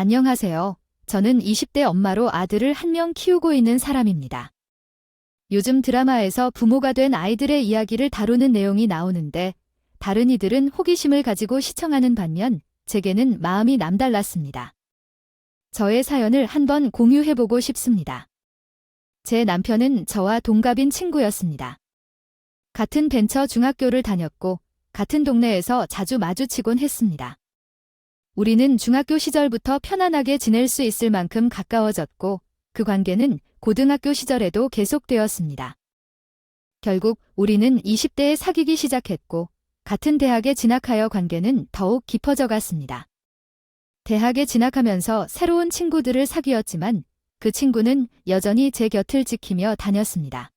안녕하세요. 저는 20대 엄마로 아들을 한 명 키우고 있는 사람입니다. 요즘 드라마에서 부모가 된 아이들의 이야기를 다루는 내용이 나오는데 다른 이들은 호기심을 가지고 시청하는 반면 제게는 마음이 남달랐습니다. 저의 사연을 한번 공유해보고 싶습니다. 제 남편은 저와 동갑인 친구였습니다. 같은 벤처 중학교를 다녔고 같은 동네에서 자주 마주치곤 했습니다. 우리는 중학교 시절부터 편안하게 지낼 수 있을 만큼 가까워졌고 그 관계는 고등학교 시절에도 계속되었습니다. 결국 우리는 20대에 사귀기 시작했고 같은 대학에 진학하여 관계는 더욱 깊어져 갔습니다. 대학에 진학하면서 새로운 친구들을 사귀었지만 그 친구는 여전히 제 곁을 지키며 다녔습니다.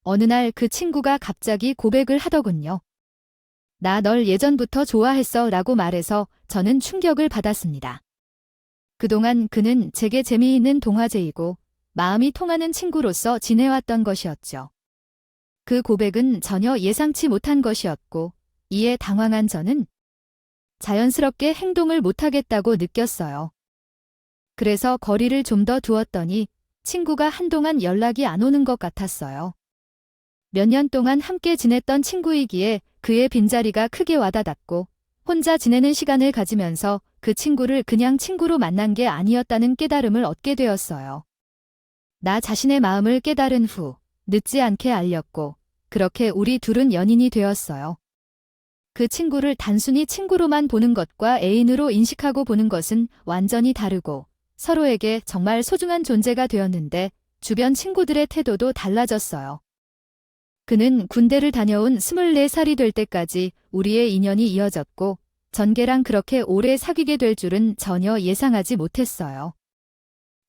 어느 날 그 친구가 갑자기 고백을 하더군요. 나 널 예전부터 좋아했어 라고 말해서 저는 충격을 받았습니다. 그동안 그는 제게 재미있는 동화제이고 마음이 통하는 친구로서 지내왔던 것이었죠. 그 고백은 전혀 예상치 못한 것이었고 이에 당황한 저는 자연스럽게 행동을 못하겠다고 느꼈어요. 그래서 거리를 좀 더 두었더니 친구가 한동안 연락이 안 오는 것 같았어요. 몇 년 동안 함께 지냈던 친구이기에 그의 빈자리가 크게 와닿았고 혼자 지내는 시간을 가지면서 그 친구를 그냥 친구로 만난 게 아니었다는 깨달음을 얻게 되었어요. 나 자신의 마음을 깨달은 후 늦지 않게 알렸고 그렇게 우리 둘은 연인이 되었어요. 그 친구를 단순히 친구로만 보는 것과 애인으로 인식하고 보는 것은 완전히 다르고 서로에게 정말 소중한 존재가 되었는데 주변 친구들의 태도도 달라졌어요. 그는 군대를 다녀온 24살이 될 때까지 우리의 인연이 이어졌고 전개랑 그렇게 오래 사귀게 될 줄은 전혀 예상하지 못했어요.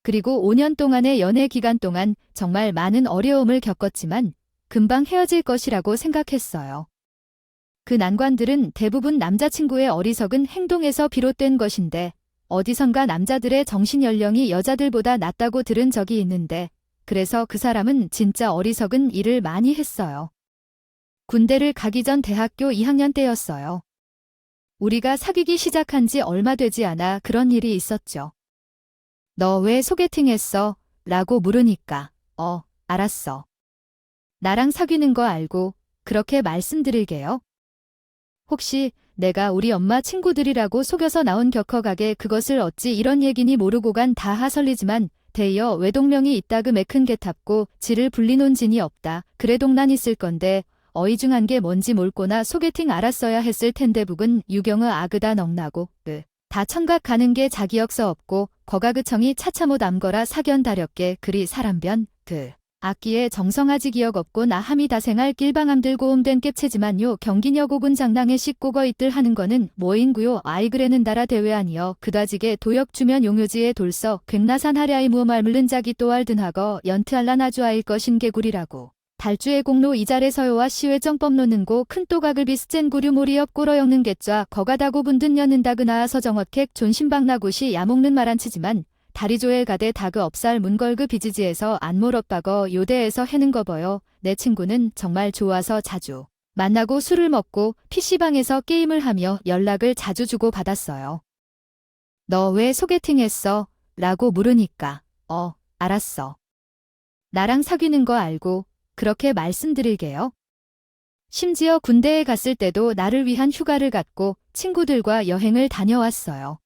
그리고 5년 동안의 연애 기간 동안 정말 많은 어려움을 겪었지만 금방 헤어질 것이라고 생각했어요. 그 난관들은 대부분 남자친구의 어리석은 행동에서 비롯된 것인데 어디선가 남자들의 정신연령이 여자들보다 낮다고 들은 적이 있는데 그래서 그 사람은 진짜 어리석은 일을 많이 했어요. 군대를 가기 전 대학교 2학년 때였어요. 우리가 사귀기 시작한 지 얼마 되지 않아 그런 일이 있었죠. 너 왜 소개팅했어? 라고 물으니까 알았어. 나랑 사귀는 거 알고 그렇게 말씀드릴게요. 혹시 내가 우리 엄마 친구들이라고 속여서 나온 격허가게 그것을 어찌 이런 얘기니 모르고 간 다 하설리지만 대여 외동명이 있다그 매큰 개탑고 지를 불리논 진이 없다. 그래 동난 있을 건데 어이중한 게 뭔지 몰꼬나 소개팅 알았어야 했을 텐데 북은 유경의 아그다 넉나고 다 천각 가는 게 자기 역서 없고 거가그청이 차차 못 암거라 사견 다렵게 그리 사람변 악기에 정성하지 기억 없고 나함이 다생할 길방암 들고 옴된 깹체지만요 경기녀 고군 장랑에 씻고거 있들 하는 거는 뭐인구요 아이 그래는 나라 대회 아니여 그다지게 도역 주면 용요지에 돌서 괭나산 하랴이 무엄알 물른 자기 또 알든하거 연트알란 아주 아일 것인 개구리라고 달주의 공로 이자래 서요와 시외 정법 놓는고 큰 또각을 비스젠 구류 모리업 꼬러 엮는 개좌 거가다고 분든 여는다 그나아서 정어택 존신박나굿이 야먹는 말안치지만 다리조에 가대 다그 업살 문걸그 비지지에서 안몰업박어 요대에서 해는 거 버요. 내 친구는 정말 좋아서 자주 만나고 술을 먹고 PC방에서 게임을 하며 연락을 자주 주고 받았어요. 너 왜 소개팅했어? 라고 물으니까 알았어. 나랑 사귀는 거 알고 그렇게 말씀드릴게요. 심지어 군대에 갔을 때도 나를 위한 휴가를 갖고 친구들과 여행을 다녀왔어요.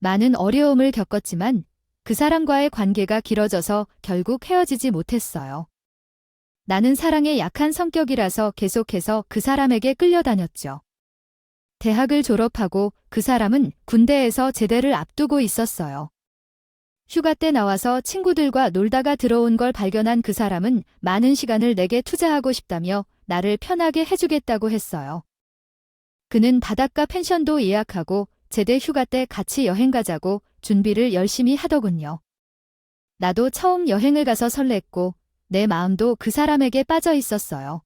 많은 어려움을 겪었지만 그 사람과의 관계가 길어져서 결국 헤어지지 못했어요. 나는 사랑에 약한 성격이라서 계속해서 그 사람에게 끌려다녔죠. 대학을 졸업하고 그 사람은 군대에서 제대를 앞두고 있었어요. 휴가 때 나와서 친구들과 놀다가 들어온 걸 발견한 그 사람은 많은 시간을 내게 투자하고 싶다며 나를 편하게 해주겠다고 했어요. 그는 바닷가 펜션도 예약하고 제대 휴가 때 같이 여행 가자고 준비를 열심히 하더군요. 나도 처음 여행을 가서 설렜고 내 마음도 그 사람에게 빠져 있었어요.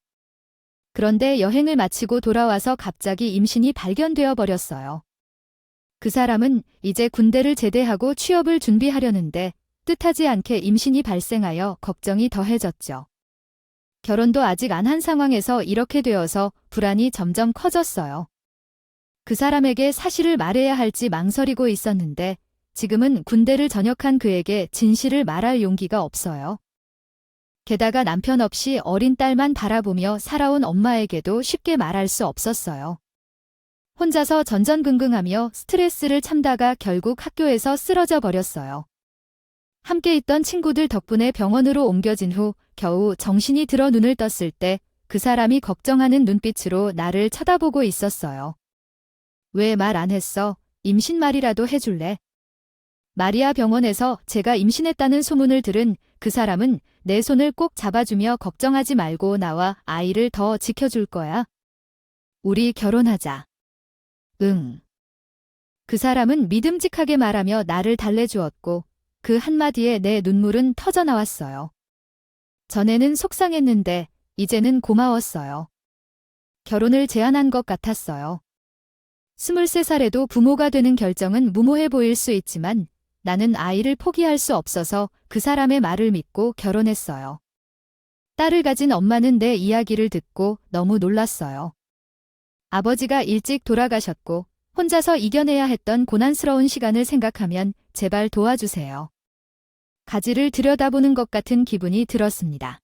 그런데 여행을 마치고 돌아와서 갑자기 임신이 발견되어 버렸어요. 그 사람은 이제 군대를 제대하고 취업을 준비하려는데 뜻하지 않게 임신이 발생하여 걱정이 더해졌죠. 결혼도 아직 안 한 상황에서 이렇게 되어서 불안이 점점 커졌어요. 그 사람에게 사실을 말해야 할지 망설이고 있었는데 지금은 군대를 전역한 그에게 진실을 말할 용기가 없어요. 게다가 남편 없이 어린 딸만 바라보며 살아온 엄마에게도 쉽게 말할 수 없었어요. 혼자서 전전긍긍하며 스트레스를 참다가 결국 학교에서 쓰러져 버렸어요. 함께 있던 친구들 덕분에 병원으로 옮겨진 후 겨우 정신이 들어 눈을 떴을 때 그 사람이 걱정하는 눈빛으로 나를 쳐다보고 있었어요. 왜 말 안 했어? 임신 말이라도 해줄래? 마리아 병원에서 제가 임신했다는 소문을 들은 그 사람은 내 손을 꼭 잡아주며 걱정하지 말고 나와 아이를 더 지켜줄 거야. 우리 결혼하자. 응. 그 사람은 믿음직하게 말하며 나를 달래주었고 그 한마디에 내 눈물은 터져 나왔어요. 전에는 속상했는데 이제는 고마웠어요. 결혼을 제안한 것 같았어요. 23살에도 부모가 되는 결정은 무모해 보일 수 있지만 나는 아이를 포기할 수 없어서 그 사람의 말을 믿고 결혼했어요. 딸을 가진 엄마는 내 이야기를 듣고 너무 놀랐어요. 아버지가 일찍 돌아가셨고 혼자서 이겨내야 했던 고난스러운 시간을 생각하면 제발 도와주세요. 가지를 들여다보는 것 같은 기분이 들었습니다.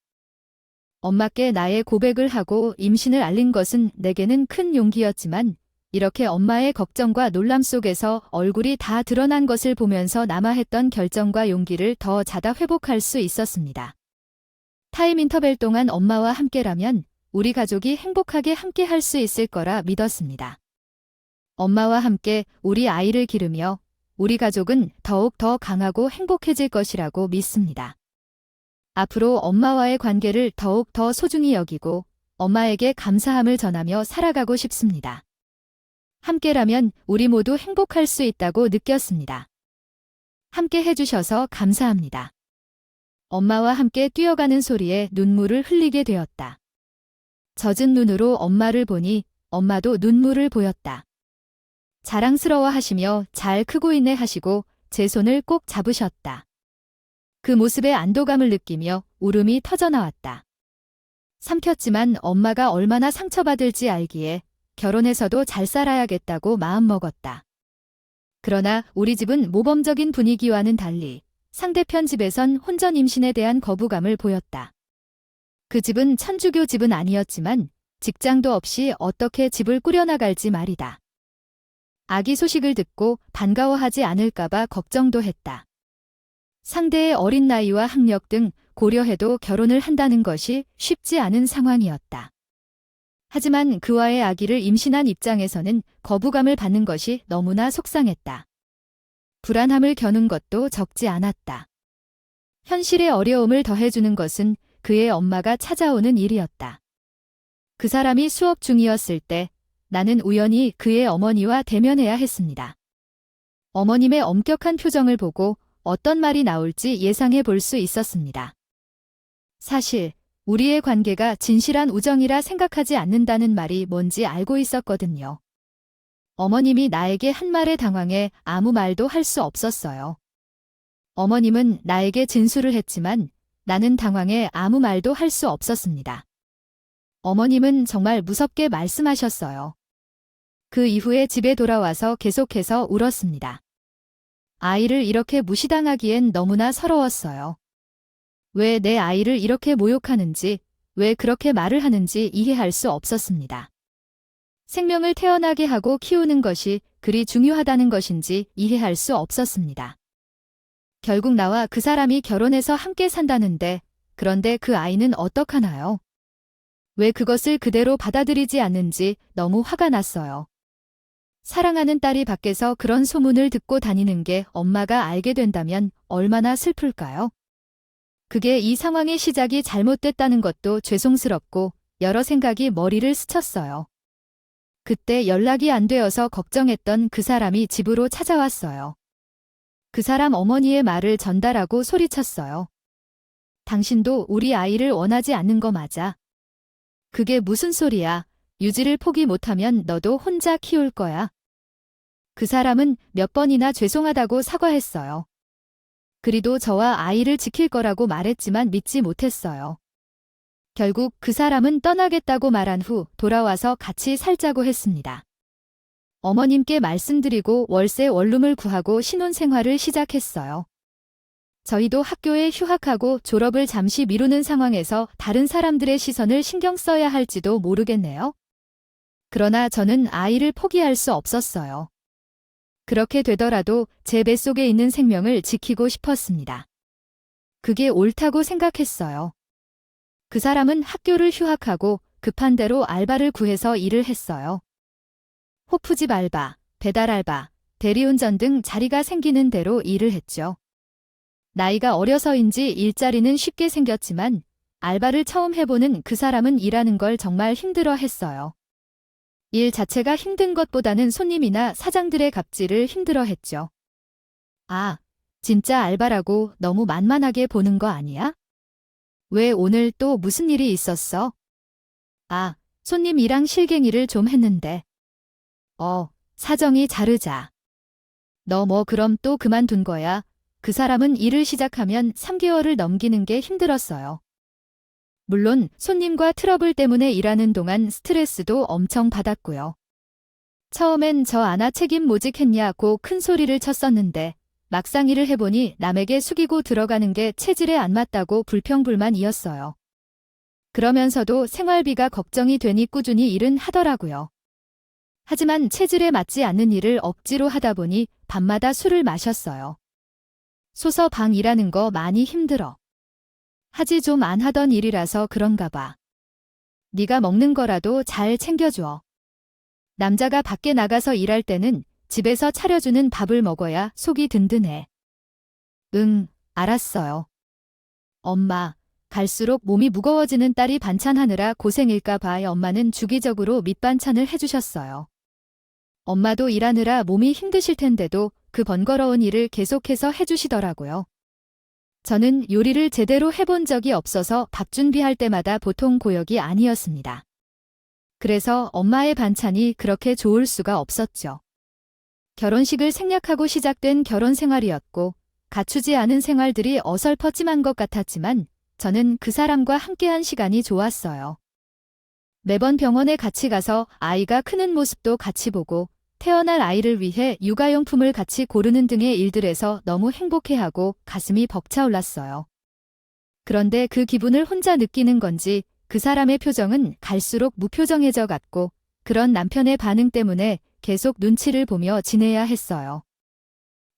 엄마께 나의 고백을 하고 임신을 알린 것은 내게는 큰 용기였지만 이렇게 엄마의 걱정과 놀람 속에서 얼굴이 다 드러난 것을 보면서 남아 했던 결정과 용기를 더 자다 회복할 수 있었습니다. 타임 인터밸 동안 엄마와 함께라면 우리 가족이 행복하게 함께 할 수 있을 거라 믿었습니다. 엄마와 함께 우리 아이를 기르며 우리 가족은 더욱 더 강하고 행복해질 것이라고 믿습니다. 앞으로 엄마와의 관계를 더욱 더 소중히 여기고 엄마에게 감사함을 전하며 살아가고 싶습니다. 함께라면 우리 모두 행복할 수 있다고 느꼈습니다. 함께 해주셔서 감사합니다. 엄마와 함께 뛰어가는 소리에 눈물을 흘리게 되었다. 젖은 눈으로 엄마를 보니 엄마도 눈물을 보였다. 자랑스러워하시며 잘 크고 있네 하시고 제 손을 꼭 잡으셨다. 그 모습에 안도감을 느끼며 울음이 터져나왔다. 삼켰지만 엄마가 얼마나 상처받을지 알기에 결혼해서도 잘 살아야겠다고 마음먹었다. 그러나 우리 집은 모범적인 분위기와는 달리 상대편 집에선 혼전 임신에 대한 거부감을 보였다. 그 집은 천주교 집은 아니었지만 직장도 없이 어떻게 집을 꾸려나갈지 말이다. 아기 소식을 듣고 반가워하지 않을까봐 걱정도 했다. 상대의 어린 나이와 학력 등 고려해도 결혼을 한다는 것이 쉽지 않은 상황이었다. 하지만 그와의 아기를 임신한 입장에서는 거부감을 받는 것이 너무나 속상했다. 불안함을 겨눈 것도 적지 않았다. 현실의 어려움을 더해주는 것은 그의 엄마가 찾아오는 일이었다. 그 사람이 수업 중이었을 때 나는 우연히 그의 어머니와 대면해야 했습니다. 어머님의 엄격한 표정을 보고 어떤 말이 나올지 예상해 볼 수 있었습니다. 사실 우리의 관계가 진실한 우정이라 생각하지 않는다는 말이 뭔지 알고 있었거든요. 어머님이 나에게 한 말에 당황해 아무 말도 할 수 없었어요. 어머님은 나에게 진술을 했지만 나는 당황해 아무 말도 할 수 없었습니다. 어머님은 정말 무섭게 말씀하셨어요. 그 이후에 집에 돌아와서 계속해서 울었습니다. 아이를 이렇게 무시당하기엔 너무나 서러웠어요. 왜 내 아이를 이렇게 모욕하는지, 왜 그렇게 말을 하는지 이해할 수 없었습니다. 생명을 태어나게 하고 키우는 것이 그리 중요하다는 것인지 이해할 수 없었습니다. 결국 나와 그 사람이 결혼해서 함께 산다는데, 그런데 그 아이는 어떡하나요? 왜 그것을 그대로 받아들이지 않는지 너무 화가 났어요. 사랑하는 딸이 밖에서 그런 소문을 듣고 다니는 게 엄마가 알게 된다면 얼마나 슬플까요? 그게 이 상황의 시작이 잘못됐다는 것도 죄송스럽고 여러 생각이 머리를 스쳤어요. 그때 연락이 안 되어서 걱정했던 그 사람이 집으로 찾아왔어요. 그 사람 어머니의 말을 전달하고 소리쳤어요. 당신도 우리 아이를 원하지 않는 거 맞아. 그게 무슨 소리야. 유지를 포기 못하면 너도 혼자 키울 거야. 그 사람은 몇 번이나 죄송하다고 사과했어요. 그리도 저와 아이를 지킬 거라고 말했지만 믿지 못했어요. 결국 그 사람은 떠나겠다고 말한 후 돌아와서 같이 살자고 했습니다. 어머님께 말씀드리고 월세 원룸을 구하고 신혼생활을 시작했어요. 저희도 학교에 휴학하고 졸업을 잠시 미루는 상황에서 다른 사람들의 시선을 신경 써야 할지도 모르겠네요. 그러나 저는 아이를 포기할 수 없었어요. 그렇게 되더라도 제 뱃속에 있는 생명을 지키고 싶었습니다. 그게 옳다고 생각했어요. 그 사람은 학교를 휴학하고 급한 대로 알바를 구해서 일을 했어요. 호프집 알바, 배달 알바, 대리운전 등 자리가 생기는 대로 일을 했죠. 나이가 어려서인지 일자리는 쉽게 생겼지만 알바를 처음 해보는 그 사람은 일하는 걸 정말 힘들어 했어요. 일 자체가 힘든 것보다는 손님이나 사장들의 갑질을 힘들어 했죠. 아, 진짜 알바라고 너무 만만하게 보는 거 아니야? 왜 오늘 또 무슨 일이 있었어? 아, 손님이랑 실갱이를 좀 했는데. 사정이 자르자. 너 뭐 그럼 또 그만둔 거야? 그 사람은 일을 시작하면 3개월을 넘기는 게 힘들었어요. 물론 손님과 트러블 때문에 일하는 동안 스트레스도 엄청 받았고요. 처음엔 저 아나 책임 모직했냐고 큰 소리를 쳤었는데 막상 일을 해보니 남에게 숙이고 들어가는 게 체질에 안 맞다고 불평불만이었어요. 그러면서도 생활비가 걱정이 되니 꾸준히 일은 하더라고요. 하지만 체질에 맞지 않는 일을 억지로 하다 보니 밤마다 술을 마셨어요. 소서 방 일하는 거 많이 힘들어. 하지 좀 안 하던 일이라서 그런가 봐. 네가 먹는 거라도 잘 챙겨줘. 남자가 밖에 나가서 일할 때는 집에서 차려주는 밥을 먹어야 속이 든든해. 응, 알았어요. 엄마, 갈수록 몸이 무거워지는 딸이 반찬하느라 고생일까 봐 엄마는 주기적으로 밑반찬을 해주셨어요. 엄마도 일하느라 몸이 힘드실 텐데도 그 번거로운 일을 계속해서 해주시더라고요. 저는 요리를 제대로 해본 적이 없어서 밥 준비할 때마다 보통 고역이 아니었습니다. 그래서 엄마의 반찬이 그렇게 좋을 수가 없었죠. 결혼식을 생략하고 시작된 결혼 생활이었고 갖추지 않은 생활들이 어설퍼짐한 것 같았지만 저는 그 사람과 함께한 시간이 좋았어요. 매번 병원에 같이 가서 아이가 크는 모습도 같이 보고 태어날 아이를 위해 육아용품을 같이 고르는 등의 일들에서 너무 행복해하고 가슴이 벅차올랐어요. 그런데 그 기분을 혼자 느끼는 건지 그 사람의 표정은 갈수록 무표정해져 갔고 그런 남편의 반응 때문에 계속 눈치를 보며 지내야 했어요.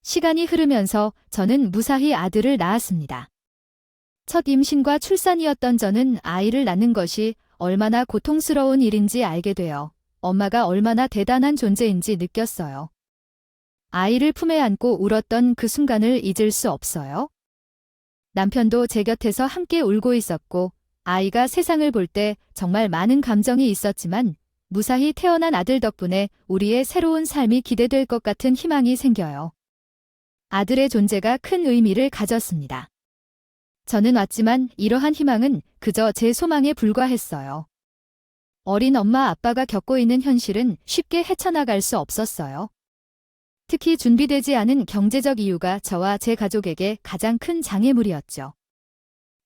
시간이 흐르면서 저는 무사히 아들을 낳았습니다. 첫 임신과 출산이었던 저는 아이를 낳는 것이 얼마나 고통스러운 일인지 알게 되어 엄마가 얼마나 대단한 존재인지 느꼈어요. 아이를 품에 안고 울었던 그 순간을 잊을 수 없어요. 남편도 제 곁에서 함께 울고 있었고 아이가 세상을 볼 때 정말 많은 감정이 있었지만 무사히 태어난 아들 덕분에 우리의 새로운 삶이 기대될 것 같은 희망이 생겨요. 아들의 존재가 큰 의미를 가졌습니다. 저는 왔지만 이러한 희망은 그저 제 소망에 불과했어요. 어린 엄마 아빠가 겪고 있는 현실은 쉽게 헤쳐나갈 수 없었어요. 특히 준비되지 않은 경제적 이유가 저와 제 가족에게 가장 큰 장애물이었죠.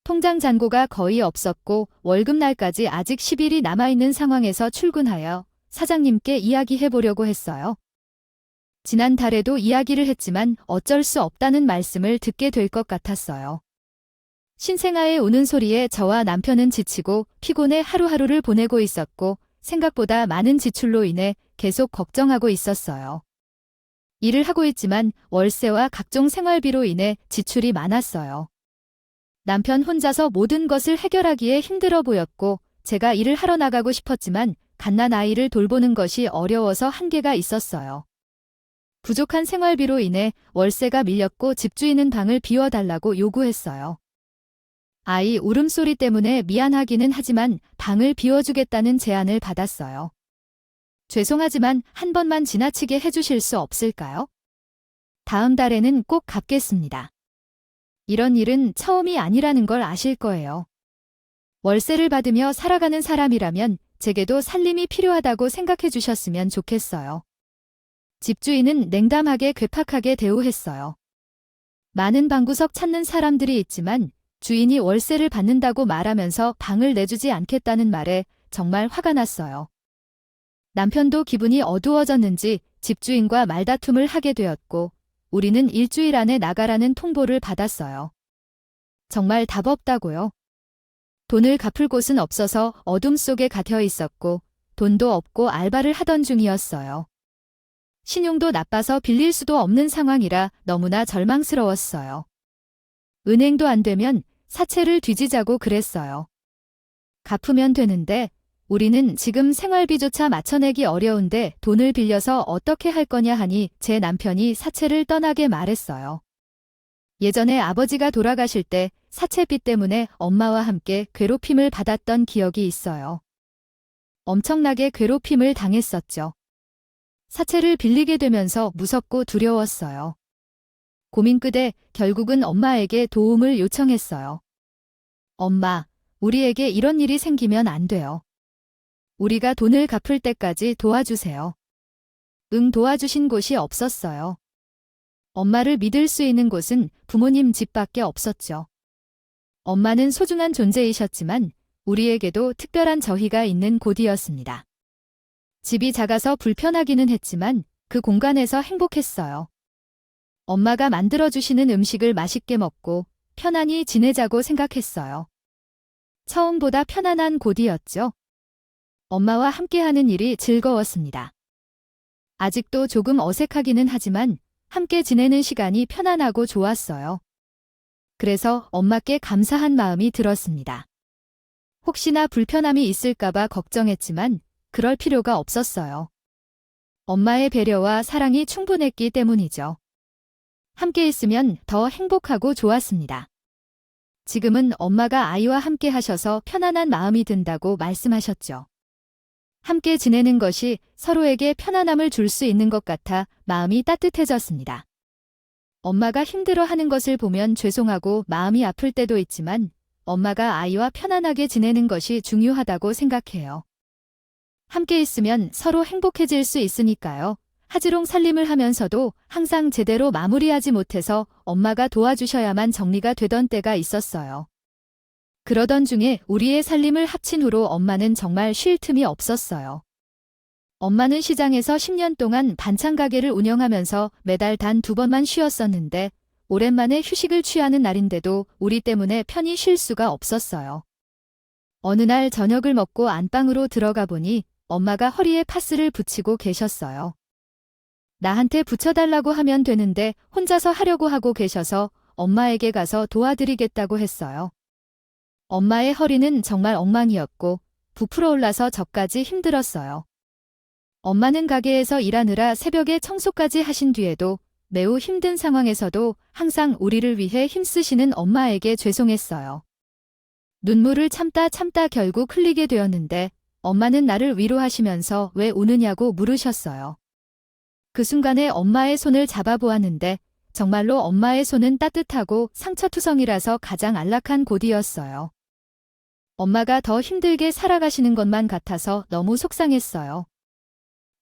통장 잔고가 거의 없었고 월급날까지 아직 10일이 남아있는 상황에서 출근하여 사장님께 이야기해보려고 했어요. 지난달에도 이야기를 했지만 어쩔 수 없다는 말씀을 듣게 될 것 같았어요. 신생아의 우는 소리에 저와 남편은 지치고 피곤해 하루하루를 보내고 있었고 생각보다 많은 지출로 인해 계속 걱정하고 있었어요. 일을 하고 있지만 월세와 각종 생활비로 인해 지출이 많았어요. 남편 혼자서 모든 것을 해결하기에 힘들어 보였고 제가 일을 하러 나가고 싶었지만 갓난 아이를 돌보는 것이 어려워서 한계가 있었어요. 부족한 생활비로 인해 월세가 밀렸고 집주인은 방을 비워달라고 요구했어요. 아이 울음소리 때문에 미안하기는 하지만 방을 비워주겠다는 제안을 받았어요. 죄송하지만 한 번만 지나치게 해주실 수 없을까요? 다음 달에는 꼭 갚겠습니다. 이런 일은 처음이 아니라는 걸 아실 거예요. 월세를 받으며 살아가는 사람이라면 제게도 살림이 필요하다고 생각해 주셨으면 좋겠어요. 집주인은 냉담하게 괴팍하게 대우했어요. 많은 방구석 찾는 사람들이 있지만 주인이 월세를 받는다고 말하면서 방을 내주지 않겠다는 말에 정말 화가 났어요. 남편도 기분이 어두워졌는지 집주인과 말다툼을 하게 되었고 우리는 일주일 안에 나가라는 통보를 받았어요. 정말 답 없다고요. 돈을 갚을 곳은 없어서 어둠 속에 갇혀 있었고 돈도 없고 알바를 하던 중이었어요. 신용도 나빠서 빌릴 수도 없는 상황이라 너무나 절망스러웠어요. 은행도 안 되면 사채를 뒤지자고 그랬어요. 갚으면 되는데 우리는 지금 생활비조차 맞춰내기 어려운데 돈을 빌려서 어떻게 할 거냐 하니 제 남편이 사채를 떠나게 말했어요. 예전에 아버지가 돌아가실 때 사채빚 때문에 엄마와 함께 괴롭힘을 받았던 기억이 있어요. 엄청나게 괴롭힘을 당했었죠. 사채를 빌리게 되면서 무섭고 두려웠어요. 고민 끝에 결국은 엄마에게 도움을 요청했어요. 엄마, 우리에게 이런 일이 생기면 안 돼요. 우리가 돈을 갚을 때까지 도와주세요. 응, 도와주신 곳이 없었어요. 엄마를 믿을 수 있는 곳은 부모님 집밖에 없었죠. 엄마는 소중한 존재이셨지만 우리에게도 특별한 저희가 있는 곳이었습니다. 집이 작아서 불편하기는 했지만 그 공간에서 행복했어요. 엄마가 만들어주시는 음식을 맛있게 먹고 편안히 지내자고 생각했어요. 처음보다 편안한 곳이었죠. 엄마와 함께하는 일이 즐거웠습니다. 아직도 조금 어색하기는 하지만 함께 지내는 시간이 편안하고 좋았어요. 그래서 엄마께 감사한 마음이 들었습니다. 혹시나 불편함이 있을까봐 걱정했지만 그럴 필요가 없었어요. 엄마의 배려와 사랑이 충분했기 때문이죠. 함께 있으면 더 행복하고 좋았습니다. 지금은 엄마가 아이와 함께 하셔서 편안한 마음이 든다고 말씀하셨죠. 함께 지내는 것이 서로에게 편안함을 줄 수 있는 것 같아 마음이 따뜻해졌습니다. 엄마가 힘들어하는 것을 보면 죄송하고 마음이 아플 때도 있지만 엄마가 아이와 편안하게 지내는 것이 중요하다고 생각해요. 함께 있으면 서로 행복해질 수 있으니까요. 하지롱 살림을 하면서도 항상 제대로 마무리하지 못해서 엄마가 도와주셔야만 정리가 되던 때가 있었어요. 그러던 중에 우리의 살림을 합친 후로 엄마는 정말 쉴 틈이 없었어요. 엄마는 시장에서 10년 동안 반찬 가게를 운영하면서 매달 단 2번만 쉬었었는데 오랜만에 휴식을 취하는 날인데도 우리 때문에 편히 쉴 수가 없었어요. 어느 날 저녁을 먹고 안방으로 들어가 보니 엄마가 허리에 파스를 붙이고 계셨어요. 나한테 붙여달라고 하면 되는데 혼자서 하려고 하고 계셔서 엄마에게 가서 도와드리겠다고 했어요. 엄마의 허리는 정말 엉망이었고 부풀어 올라서 저까지 힘들었어요. 엄마는 가게에서 일하느라 새벽에 청소까지 하신 뒤에도 매우 힘든 상황에서도 항상 우리를 위해 힘쓰시는 엄마에게 죄송했어요. 눈물을 참다 결국 흘리게 되었는데 엄마는 나를 위로하시면서 왜 우느냐고 물으셨어요. 그 순간에 엄마의 손을 잡아보았는데 정말로 엄마의 손은 따뜻하고 상처투성이라서 가장 안락한 곳이었어요. 엄마가 더 힘들게 살아가시는 것만 같아서 너무 속상했어요.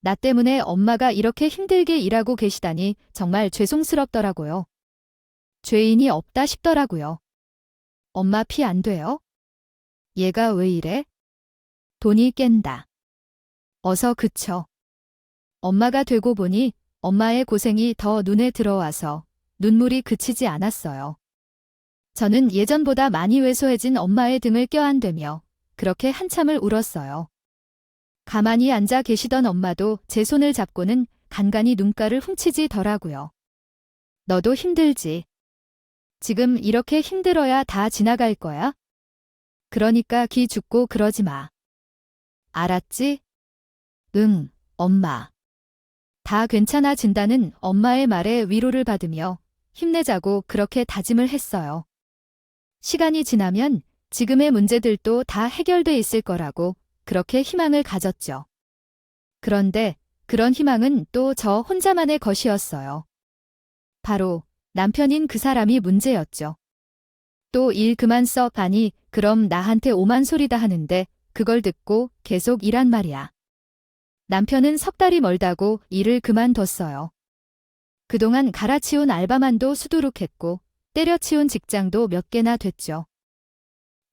나 때문에 엄마가 이렇게 힘들게 일하고 계시다니 정말 죄송스럽더라고요. 죄인이 없다 싶더라고요. 엄마 피 안 돼요? 얘가 왜 이래? 돈이 깬다. 어서 그쳐. 엄마가 되고 보니 엄마의 고생이 더 눈에 들어와서 눈물이 그치지 않았어요. 저는 예전보다 많이 왜소해진 엄마의 등을 껴안대며 그렇게 한참을 울었어요. 가만히 앉아 계시던 엄마도 제 손을 잡고는 간간히 눈가를 훔치지더라고요. 너도 힘들지. 지금 이렇게 힘들어야 다 지나갈 거야? 그러니까 기 죽고 그러지 마. 알았지? 응, 엄마. 다 괜찮아진다는 엄마의 말에 위로를 받으며 힘내자고 그렇게 다짐을 했어요. 시간이 지나면 지금의 문제들도 다 해결돼 있을 거라고 그렇게 희망을 가졌죠. 그런데 그런 희망은 또 저 혼자만의 것이었어요. 바로 남편인 그 사람이 문제였죠. 또 일 그만 써 가니 그럼 나한테 오만 소리다 하는데 그걸 듣고 계속 일한 말이야. 남편은 석 달이 멀다고 일을 그만뒀어요. 그동안 갈아치운 알바만도 수두룩했고 때려치운 직장도 몇 개나 됐죠.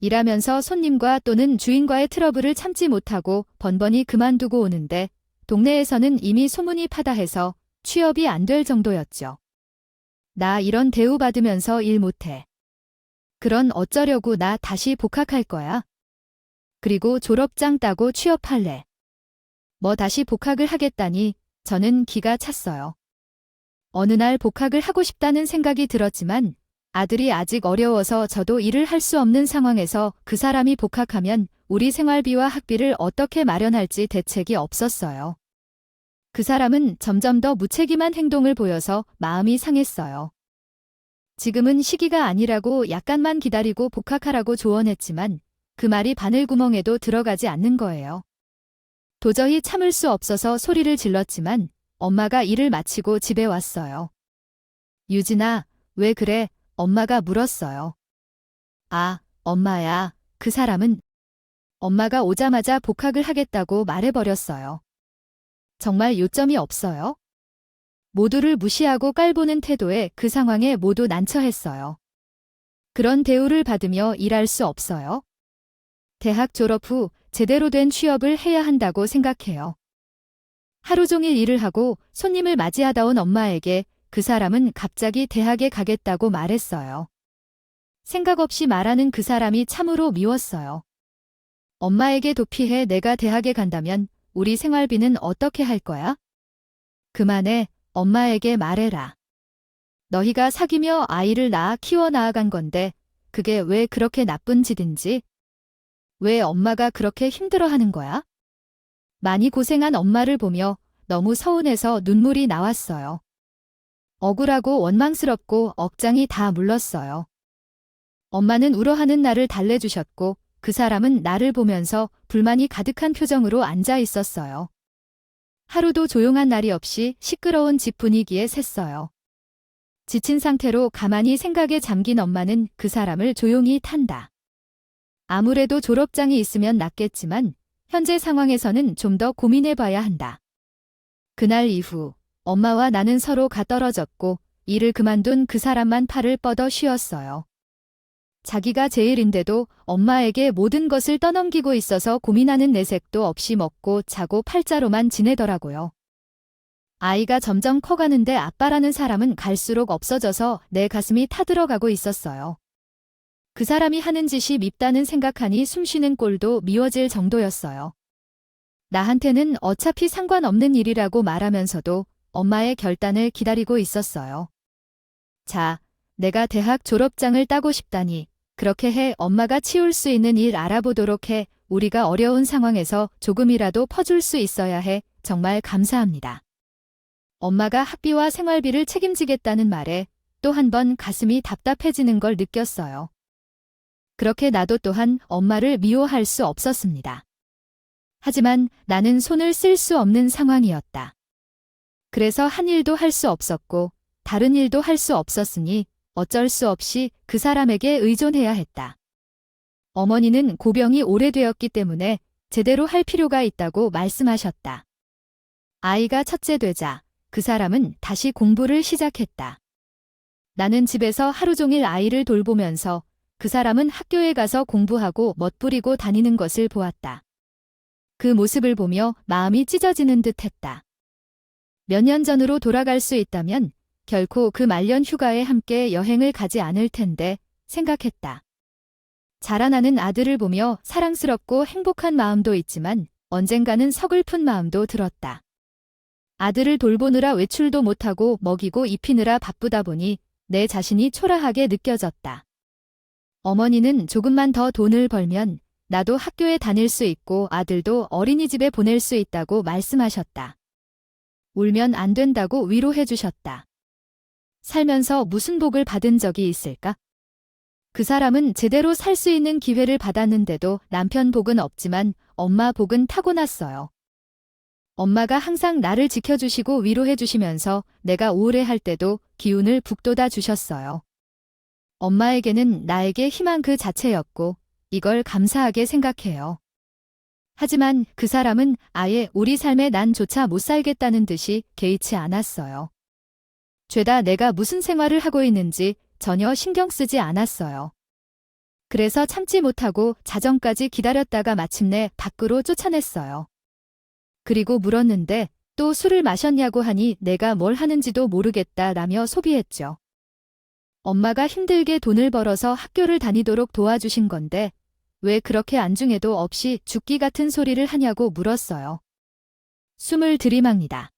일하면서 손님과 또는 주인과의 트러블을 참지 못하고 번번이 그만두고 오는데 동네에서는 이미 소문이 파다해서 취업이 안 될 정도였죠. 나 이런 대우받으면서 일 못해. 그런 어쩌려고 나 다시 복학할 거야. 그리고 졸업장 따고 취업할래. 뭐 다시 복학을 하겠다니 저는 기가 찼어요. 어느 날 복학을 하고 싶다는 생각이 들었지만 아들이 아직 어려워서 저도 일을 할 수 없는 상황에서 그 사람이 복학하면 우리 생활비와 학비를 어떻게 마련할지 대책이 없었어요. 그 사람은 점점 더 무책임한 행동을 보여서 마음이 상했어요. 지금은 시기가 아니라고 약간만 기다리고 복학하라고 조언했지만 그 말이 바늘구멍에도 들어가지 않는 거예요. 도저히 참을 수 없어서 소리를 질렀지만 엄마가 일을 마치고 집에 왔어요. 유진아, 왜 그래? 엄마가 물었어요. 아, 엄마야, 그 사람은 엄마가 오자마자 복학을 하겠다고 말해버렸어요. 정말 요점이 없어요? 모두를 무시하고 깔보는 태도에 그 상황에 모두 난처했어요. 그런 대우를 받으며 일할 수 없어요? 대학 졸업 후 제대로 된 취업을 해야 한다고 생각해요. 하루 종일 일을 하고 손님을 맞이하다 온 엄마에게 그 사람은 갑자기 대학에 가겠다고 말했어요. 생각 없이 말하는 그 사람이 참으로 미웠어요. 엄마에게 도피해 내가 대학에 간다면 우리 생활비는 어떻게 할 거야? 그만해, 엄마에게 말해라. 너희가 사귀며 아이를 낳아 키워 나아간 건데 그게 왜 그렇게 나쁜 짓인지? 왜 엄마가 그렇게 힘들어하는 거야? 많이 고생한 엄마를 보며 너무 서운해서 눈물이 나왔어요. 억울하고 원망스럽고 억장이 다 물렀어요. 엄마는 울어하는 나를 달래주셨고 그 사람은 나를 보면서 불만이 가득한 표정으로 앉아 있었어요. 하루도 조용한 날이 없이 시끄러운 집 분위기에 샜어요. 지친 상태로 가만히 생각에 잠긴 엄마는 그 사람을 조용히 탄다. 아무래도 졸업장이 있으면 낫겠지만 현재 상황에서는 좀 더 고민해봐야 한다. 그날 이후 엄마와 나는 서로가 떨어졌고 일을 그만둔 그 사람만 팔을 뻗어 쉬었어요. 자기가 제일인데도 엄마에게 모든 것을 떠넘기고 있어서 고민하는 내색도 없이 먹고 자고 팔자로만 지내더라고요. 아이가 점점 커가는데 아빠라는 사람은 갈수록 없어져서 내 가슴이 타들어가고 있었어요. 그 사람이 하는 짓이 밉다는 생각하니 숨쉬는 꼴도 미워질 정도였어요. 나한테는 어차피 상관없는 일이라고 말하면서도 엄마의 결단을 기다리고 있었어요. 자, 내가 대학 졸업장을 따고 싶다니 그렇게 해 엄마가 치울 수 있는 일 알아보도록 해 우리가 어려운 상황에서 조금이라도 퍼줄 수 있어야 해 정말 감사합니다. 엄마가 학비와 생활비를 책임지겠다는 말에 또 한 번 가슴이 답답해지는 걸 느꼈어요. 그렇게 나도 또한 엄마를 미워할 수 없었습니다. 하지만 나는 손을 쓸 수 없는 상황이었다. 그래서 한 일도 할 수 없었고 다른 일도 할 수 없었으니 어쩔 수 없이 그 사람에게 의존해야 했다. 어머니는 고병이 오래되었기 때문에 제대로 할 필요가 있다고 말씀하셨다. 아이가 첫째 되자 그 사람은 다시 공부를 시작했다. 나는 집에서 하루 종일 아이를 돌보면서 그 사람은 학교에 가서 공부하고 멋부리고 다니는 것을 보았다. 그 모습을 보며 마음이 찢어지는 듯 했다. 몇 년 전으로 돌아갈 수 있다면 결코 그 말년 휴가에 함께 여행을 가지 않을 텐데 생각했다. 자라나는 아들을 보며 사랑스럽고 행복한 마음도 있지만 언젠가는 서글픈 마음도 들었다. 아들을 돌보느라 외출도 못하고 먹이고 입히느라 바쁘다 보니 내 자신이 초라하게 느껴졌다. 어머니는 조금만 더 돈을 벌면 나도 학교에 다닐 수 있고 아들도 어린이집에 보낼 수 있다고 말씀하셨다. 울면 안 된다고 위로해 주셨다. 살면서 무슨 복을 받은 적이 있을까? 그 사람은 제대로 살 수 있는 기회를 받았는데도 남편 복은 없지만 엄마 복은 타고났어요. 엄마가 항상 나를 지켜주시고 위로해 주시면서 내가 우울해할 때도 기운을 북돋아 주셨어요. 엄마에게는 나에게 희망 그 자체였고 이걸 감사하게 생각해요. 하지만 그 사람은 아예 우리 삶에 난조차 못 살겠다는 듯이 개의치 않았어요. 죄다 내가 무슨 생활을 하고 있는지 전혀 신경 쓰지 않았어요. 그래서 참지 못하고 자정까지 기다렸다가 마침내 밖으로 쫓아냈어요. 그리고 물었는데 또 술을 마셨냐고 하니 내가 뭘 하는지도 모르겠다라며 소비했죠. 엄마가 힘들게 돈을 벌어서 학교를 다니도록 도와주신 건데 왜 그렇게 안중에도 없이 죽기 같은 소리를 하냐고 물었어요. 숨을 들이맙니다.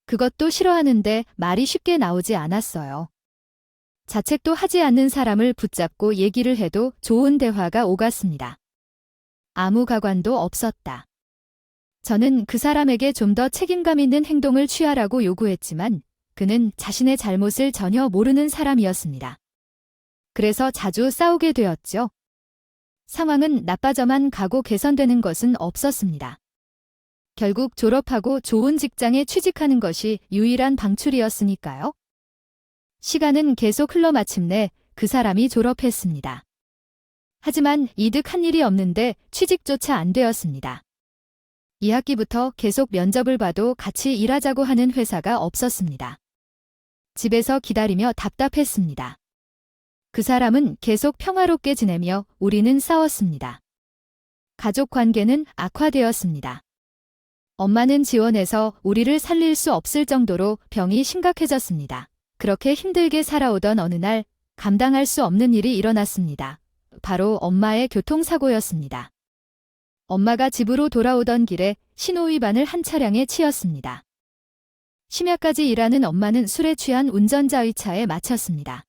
그것도 싫어하는데 말이 쉽게 나오지 않았어요. 자책도 하지 않는 사람을 붙잡고 얘기를 해도 좋은 대화가 오갔습니다. 아무 가관도 없었다. 저는 그 사람에게 좀 더 책임감 있는 행동을 취하라고 요구했지만 그는 자신의 잘못을 전혀 모르는 사람이었습니다. 그래서 자주 싸우게 되었죠. 상황은 나빠져만 가고 개선되는 것은 없었습니다. 결국 졸업하고 좋은 직장에 취직하는 것이 유일한 방출이었으니까요. 시간은 계속 흘러 마침내 그 사람이 졸업했습니다. 하지만 이득한 일이 없는데 취직조차 안 되었습니다. 2학기부터 계속 면접을 봐도 같이 일하자고 하는 회사가 없었습니다. 집에서 기다리며 답답했습니다. 그 사람은 계속 평화롭게 지내며 우리는 싸웠습니다. 가족 관계는 악화되었습니다. 엄마는 지원해서 우리를 살릴 수 없을 정도로 병이 심각해졌습니다. 그렇게 힘들게 살아오던 어느 날 감당할 수 없는 일이 일어났습니다. 바로 엄마의 교통사고였습니다. 엄마가 집으로 돌아오던 길에 신호위반을 한 차량에 치였습니다. 심야까지 일하는 엄마는 술에 취한 운전자의 차에 맞췄습니다.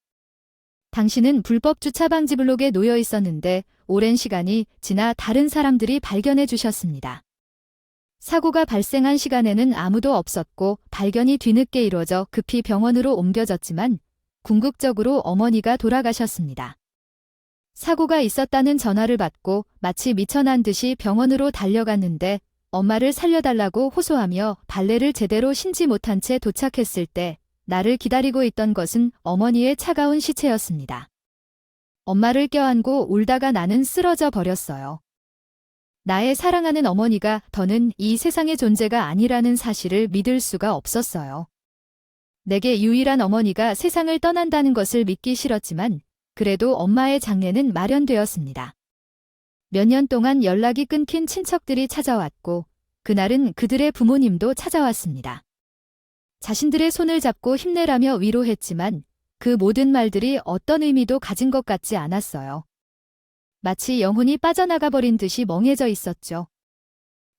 당신은 불법 주차 방지 블록에 놓여 있었는데 오랜 시간이 지나 다른 사람들이 발견해 주셨습니다. 사고가 발생한 시간에는 아무도 없었고 발견이 뒤늦게 이루어져 급히 병원으로 옮겨졌지만 궁극적으로 어머니가 돌아가셨습니다. 사고가 있었다는 전화를 받고 마치 미쳐난 듯이 병원으로 달려갔는데 엄마를 살려달라고 호소하며 발레를 제대로 신지 못한 채 도착했을 때 나를 기다리고 있던 것은 어머니의 차가운 시체였습니다. 엄마를 껴안고 울다가 나는 쓰러져 버렸어요. 나의 사랑하는 어머니가 더는 이 세상의 존재가 아니라는 사실을 믿을 수가 없었어요. 내게 유일한 어머니가 세상을 떠난다는 것을 믿기 싫었지만 그래도 엄마의 장례는 마련되었습니다. 몇 년 동안 연락이 끊긴 친척들이 찾아왔고 그날은 그들의 부모님도 찾아왔습니다. 자신들의 손을 잡고 힘내라며 위로했지만 그 모든 말들이 어떤 의미도 가진 것 같지 않았어요. 마치 영혼이 빠져나가 버린 듯이 멍해져 있었죠.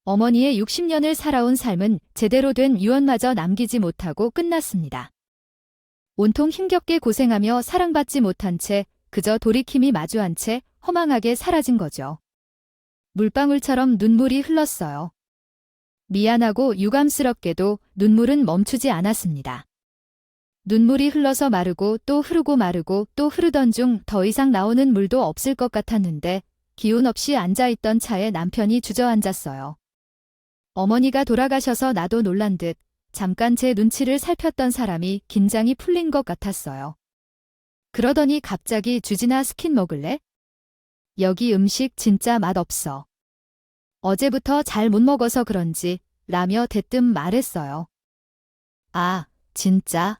어머니의 60년을 살아온 삶은 제대로 된 유언마저 남기지 못하고 끝났습니다. 온통 힘겹게 고생하며 사랑받지 못한 채 그저 돌이킴이 마주한 채 허망하게 사라진 거죠. 물방울처럼 눈물이 흘렀어요. 미안하고 유감스럽게도 눈물은 멈추지 않았습니다. 눈물이 흘러서 마르고 또 흐르고 마르고 또 흐르던 중 더 이상 나오는 물도 없을 것 같았는데 기운 없이 앉아있던 차에 남편이 주저앉았어요. 어머니가 돌아가셔서 나도 놀란 듯 잠깐 제 눈치를 살폈던 사람이 긴장이 풀린 것 같았어요. 그러더니 갑자기 주진아 스킨 먹을래? 여기 음식 진짜 맛없어. 어제부터 잘 못 먹어서 그런지 라며 대뜸 말했어요. 아, 진짜?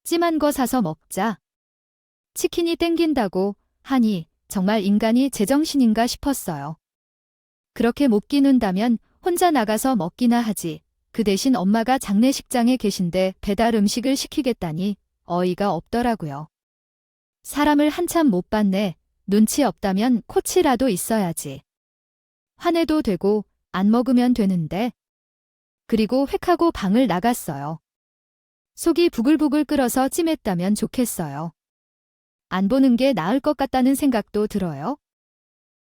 찜한 거 사서 먹자. 치킨이 땡긴다고 하니 정말 인간이 제정신인가 싶었어요. 그렇게 못 기눈다면 혼자 나가서 먹기나 하지. 그 대신 엄마가 장례식장에 계신데 배달 음식을 시키겠다니 어이가 없더라고요. 사람을 한참 못 봤네. 눈치 없다면 코치라도 있어야지. 화내도 되고 안 먹으면 되는데. 그리고 획하고 방을 나갔어요. 속이 부글부글 끓어서 찜했다면 좋겠어요. 안 보는 게 나을 것 같다는 생각도 들어요.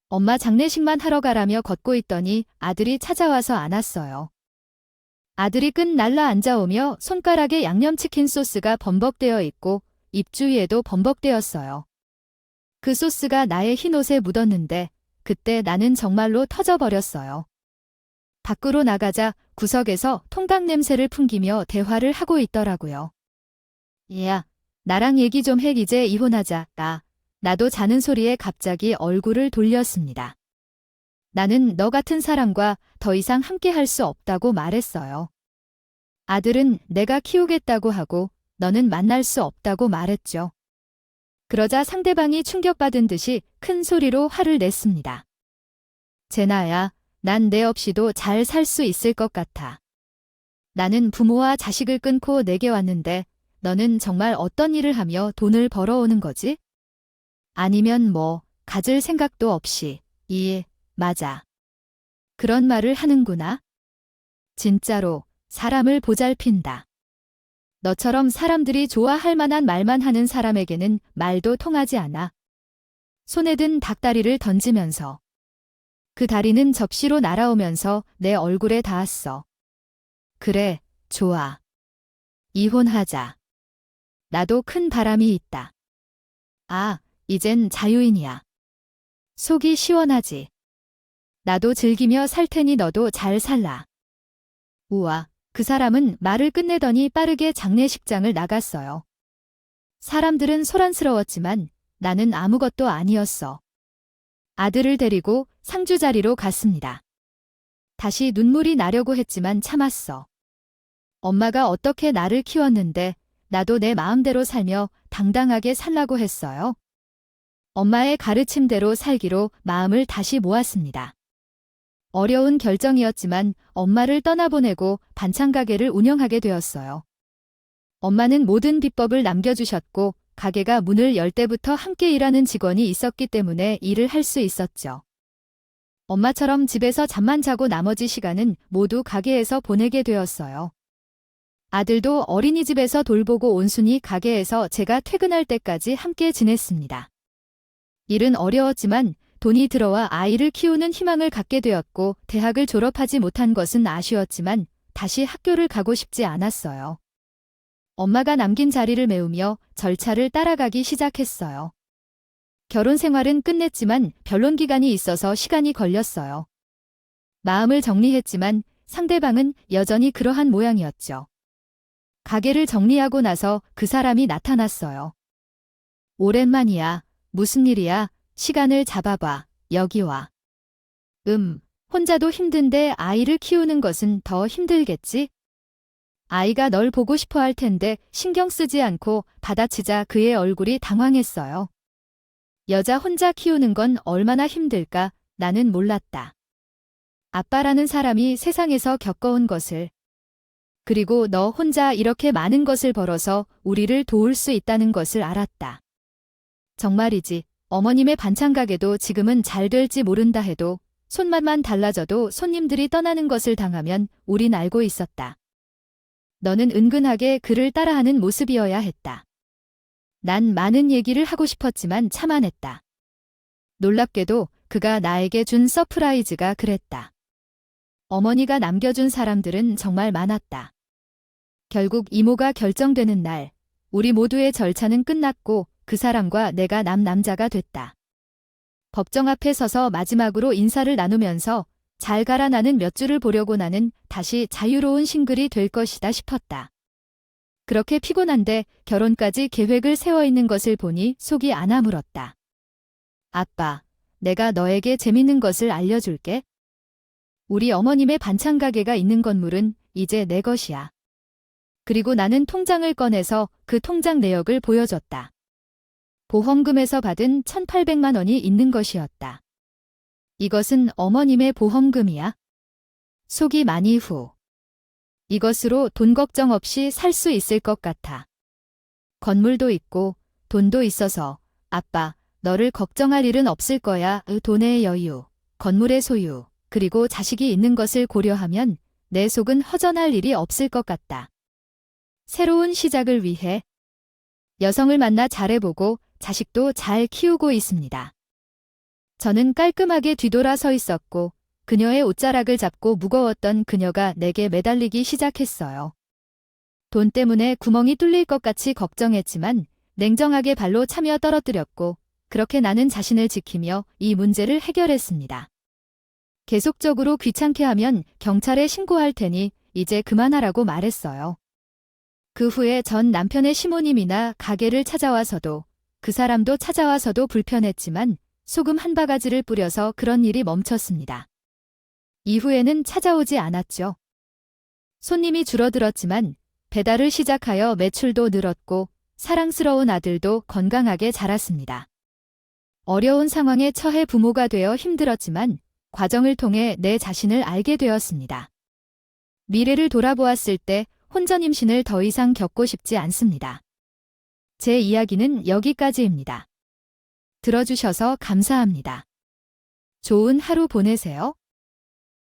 엄마 장례식만 하러 가라며 걷고 있더니 아들이 찾아와서 안았어요. 아들이 끈 날라 앉아오며 손가락에 양념치킨 소스가 범벅되어 있고 입 주위에도 범벅되었어요. 그 소스가 나의 흰옷에 묻었는데 그때 나는 정말로 터져버렸어요. 밖으로 나가자 구석에서 통닭 냄새를 풍기며 대화를 하고 있더라고요. 야, 나랑 얘기 좀 해. 이제 이혼하자. 나도 자는 소리에 갑자기 얼굴을 돌렸습니다. 나는 너 같은 사람과 더 이상 함께 할 수 없다고 말했어요. 아들은 내가 키우겠다고 하고 너는 만날 수 없다고 말했죠. 그러자 상대방이 충격받은 듯이 큰 소리로 화를 냈습니다. 제나야, 난 내 없이도 잘 살 수 있을 것 같아. 나는 부모와 자식을 끊고 내게 왔는데 너는 정말 어떤 일을 하며 돈을 벌어오는 거지? 아니면 뭐, 가질 생각도 없이. 맞아. 그런 말을 하는구나. 진짜로, 사람을 보살핀다. 너처럼 사람들이 좋아할 만한 말만 하는 사람에게는 말도 통하지 않아. 손에 든 닭다리를 던지면서. 그 다리는 접시로 날아오면서 내 얼굴에 닿았어. 그래, 좋아. 이혼하자. 나도 큰 바람이 있다. 아, 이젠 자유인이야. 속이 시원하지. 나도 즐기며 살 테니 너도 잘 살라. 우와, 그 사람은 말을 끝내더니 빠르게 장례식장을 나갔어요. 사람들은 소란스러웠지만 나는 아무것도 아니었어. 아들을 데리고 상주 자리로 갔습니다. 다시 눈물이 나려고 했지만 참았어. 엄마가 어떻게 나를 키웠는데 나도 내 마음대로 살며 당당하게 살라고 했어요. 엄마의 가르침대로 살기로 마음을 다시 모았습니다. 어려운 결정이었지만 엄마를 떠나보내고 반찬 가게를 운영하게 되었어요. 엄마는 모든 비법을 남겨주셨고 가게가 문을 열 때부터 함께 일하는 직원이 있었기 때문에 일을 할 수 있었죠. 엄마처럼 집에서 잠만 자고 나머지 시간은 모두 가게에서 보내게 되었어요. 아들도 어린이집에서 돌보고 온순히 가게에서 제가 퇴근할 때까지 함께 지냈습니다. 일은 어려웠지만 돈이 들어와 아이를 키우는 희망을 갖게 되었고 대학을 졸업하지 못한 것은 아쉬웠지만 다시 학교를 가고 싶지 않았어요. 엄마가 남긴 자리를 메우며 절차를 따라가기 시작했어요. 결혼 생활은 끝냈지만 변론 기간이 있어서 시간이 걸렸어요. 마음을 정리했지만 상대방은 여전히 그러한 모양이었죠. 가게를 정리하고 나서 그 사람이 나타났어요. 오랜만이야. 무슨 일이야? 시간을 잡아봐. 여기 와. 혼자도 힘든데 아이를 키우는 것은 더 힘들겠지? 아이가 널 보고 싶어 할 텐데 신경 쓰지 않고 받아치자 그의 얼굴이 당황했어요. 여자 혼자 키우는 건 얼마나 힘들까 나는 몰랐다. 아빠라는 사람이 세상에서 겪어온 것을. 그리고 너 혼자 이렇게 많은 것을 벌어서 우리를 도울 수 있다는 것을 알았다. 정말이지. 어머님의 반찬 가게도 지금은 잘 될지 모른다 해도 손맛만 달라져도 손님들이 떠나는 것을 당하면 우린 알고 있었다. 너는 은근하게 그를 따라하는 모습이어야 했다. 난 많은 얘기를 하고 싶었지만 참아냈다. 놀랍게도 그가 나에게 준 서프라이즈가 그랬다. 어머니가 남겨준 사람들은 정말 많았다. 결국 이모가 결정되는 날, 우리 모두의 절차는 끝났고 그 사람과 내가 남자가 됐다. 법정 앞에 서서 마지막으로 인사를 나누면서 잘 가라 나는 몇 줄을 보려고 나는 다시 자유로운 싱글이 될 것이다 싶었다. 그렇게 피곤한데 결혼까지 계획을 세워 있는 것을 보니 속이 아나물었다. 아빠, 내가 너에게 재밌는 것을 알려줄게. 우리 어머님의 반찬 가게가 있는 건물은 이제 내 것이야. 그리고 나는 통장을 꺼내서 그 통장 내역을 보여줬다. 보험금에서 받은 1,800만 원이 있는 것이었다. 이것은 어머님의 보험금이야. 속이 많이 후. 이것으로 돈 걱정 없이 살 수 있을 것 같아. 건물도 있고 돈도 있어서 아빠, 너를 걱정할 일은 없을 거야. 돈의 여유, 건물의 소유, 그리고 자식이 있는 것을 고려하면 내 속은 허전할 일이 없을 것 같다. 새로운 시작을 위해 여성을 만나 잘해보고 자식도 잘 키우고 있습니다. 저는 깔끔하게 뒤돌아 서 있었고 그녀의 옷자락을 잡고 무거웠던 그녀가 내게 매달리기 시작했어요. 돈 때문에 구멍이 뚫릴 것 같이 걱정했지만 냉정하게 발로 차며 떨어뜨렸고 그렇게 나는 자신을 지키며 이 문제를 해결했습니다. 계속적으로 귀찮게 하면 경찰에 신고할 테니 이제 그만하라고 말했어요. 그 후에 전 남편의 시모님이나 가게를 찾아와서도 그 사람도 찾아와서도 불편했지만 소금 한 바가지를 뿌려서 그런 일이 멈췄습니다. 이후에는 찾아오지 않았죠. 손님이 줄어들었지만 배달을 시작하여 매출도 늘었고 사랑스러운 아들도 건강하게 자랐습니다. 어려운 상황에 처해 부모가 되어 힘들었지만 과정을 통해 내 자신을 알게 되었습니다. 미래를 돌아보았을 때 혼전 임신을 더 이상 겪고 싶지 않습니다. 제 이야기는 여기까지입니다. 들어주셔서 감사합니다. 좋은 하루 보내세요.